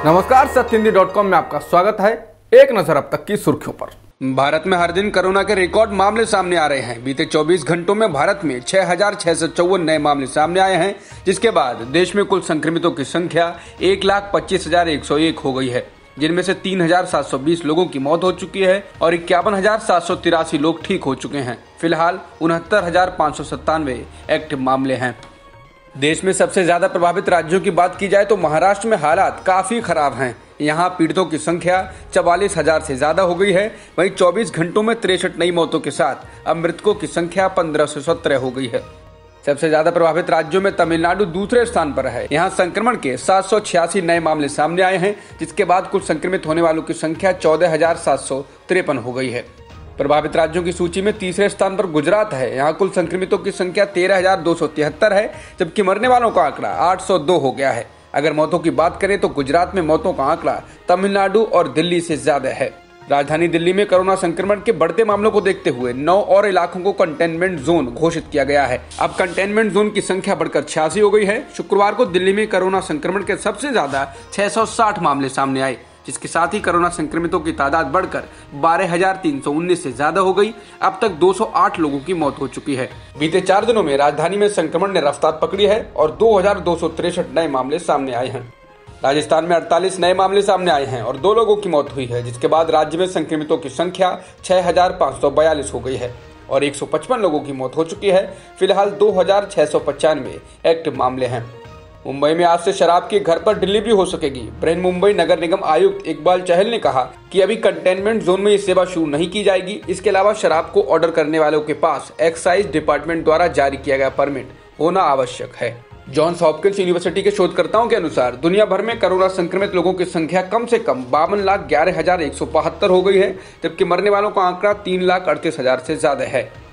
नमस्कार, सत्यहिंदी.com में आपका स्वागत है। एक नजर अब तक की सुर्खियों पर। भारत में हर दिन कोरोना के रिकॉर्ड मामले सामने आ रहे हैं। बीते 24 घंटों में भारत में 6,654 नए मामले सामने आए हैं, जिसके बाद देश में कुल संक्रमितों की संख्या 1,25,101 हो गई है, जिनमें से 3,720 लोगों की मौत हो चुकी है और 51,783 लोग ठीक हो चुके हैं। फिलहाल 69,597 एक्टिव मामले हैं। देश में सबसे ज्यादा प्रभावित राज्यों की बात की जाए तो महाराष्ट्र में हालात काफी खराब हैं। यहाँ पीड़ितों की संख्या 44,000 से ज्यादा हो गई है। वहीं 24 घंटों में 63 नई मौतों के साथ अब मृतकों की संख्या 1517 हो गई है। सबसे ज्यादा प्रभावित राज्यों में तमिलनाडु दूसरे स्थान पर है। यहाँ संक्रमण के 786 नए मामले सामने आए हैं, जिसके बाद कुल संक्रमित होने वालों की संख्या 14,753 हो गई है। प्रभावित राज्यों की सूची में तीसरे स्थान पर गुजरात है। यहाँ कुल संक्रमितों की संख्या 13,273 है, जबकि मरने वालों का आंकड़ा 802 हो गया है। अगर मौतों की बात करें तो गुजरात में मौतों का आंकड़ा तमिलनाडु और दिल्ली से ज्यादा है। राजधानी दिल्ली में कोरोना संक्रमण के बढ़ते मामलों को देखते हुए 9 और इलाकों को कंटेनमेंट जोन घोषित किया गया है। अब कंटेनमेंट जोन की संख्या बढ़कर 86 हो गई है। शुक्रवार को दिल्ली में कोरोना संक्रमण के सबसे ज्यादा 660 मामले सामने आए, जिसके साथ ही कोरोना संक्रमितों की तादाद बढ़कर 12,319 से ज्यादा हो गई। अब तक 208 लोगों की मौत हो चुकी है। बीते 4 दिनों में राजधानी में संक्रमण ने रफ्तार पकड़ी है और 2,263 नए मामले सामने आए हैं। राजस्थान में 48 नए मामले सामने आए हैं और 2 लोगों की मौत हुई है, जिसके बाद राज्य में संक्रमितों की संख्या 6,542 हो गई है और 155 लोगों की मौत हो चुकी है। फिलहाल 2,695 एक्टिव मामले हैं। मुंबई में आज से शराब की घर पर डिलीवरी हो सकेगी। बृहन मुंबई नगर निगम आयुक्त इकबाल चहल ने कहा कि अभी कंटेनमेंट जोन में ये सेवा शुरू नहीं की जाएगी। इसके अलावा शराब को ऑर्डर करने वालों के पास एक्साइज डिपार्टमेंट द्वारा जारी किया गया परमिट होना आवश्यक है। जॉन्स हॉपकिंस यूनिवर्सिटी के शोधकर्ताओं के अनुसार दुनिया भर में कोरोना संक्रमित लोगों की संख्या कम से कम 52,11,172 हो गई है, जबकि मरने वालों का आंकड़ा 3,38,000 से ज्यादा है।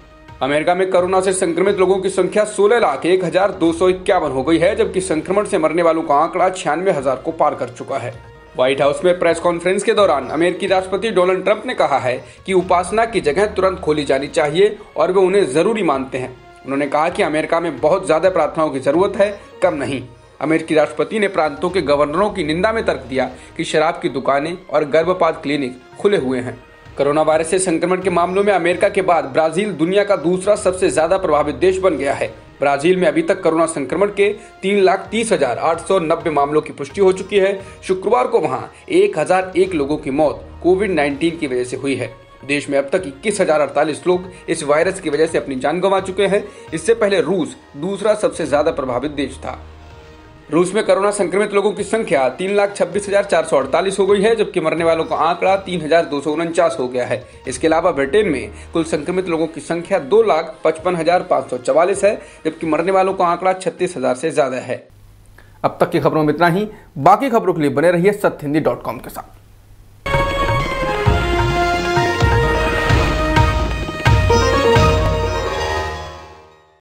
अमेरिका में कोरोना से संक्रमित लोगों की संख्या 16,01,251 हो गई है, जबकि संक्रमण से मरने वालों का आंकड़ा 96,000 को पार कर चुका है। व्हाइट हाउस में प्रेस कॉन्फ्रेंस के दौरान अमेरिकी राष्ट्रपति डोनाल्ड ट्रंप ने कहा है कि उपासना की जगह तुरंत खोली जानी चाहिए और वे उन्हें जरूरी मानते हैं। उन्होंने कहा कि अमेरिका में बहुत ज्यादा प्रार्थनाओं की जरूरत है, कम नहीं। अमेरिकी राष्ट्रपति ने प्रांतों के गवर्नरों की निंदा में तर्क दिया कि शराब की दुकानें और गर्भपात क्लिनिक खुले हुए हैं। कोरोना वायरस से संक्रमण के मामलों में अमेरिका के बाद ब्राजील दुनिया का दूसरा सबसे ज्यादा प्रभावित देश बन गया है। ब्राजील में अभी तक कोरोना संक्रमण के 3,30,890 मामलों की पुष्टि हो चुकी है। शुक्रवार को वहां 1,001 लोगों की मौत कोविड-19 की वजह से हुई है। देश में अब तक 21,048 लोग इस वायरस की वजह से अपनी जान गंवा चुके हैं। इससे पहले रूस दूसरा सबसे ज्यादा प्रभावित देश था। रूस में कोरोना संक्रमित लोगों की संख्या 3,26,448 हो गई है, जबकि मरने वालों का आंकड़ा 3,249 हो गया है। इसके अलावा ब्रिटेन में कुल संक्रमित लोगों की संख्या 2,55,544 है, जबकि मरने वालों का आंकड़ा 36,000 से ज्यादा है। अब तक की खबरों में इतना ही। बाकी खबरों के लिए बने रहिए सत्यहिंदी.com के साथ।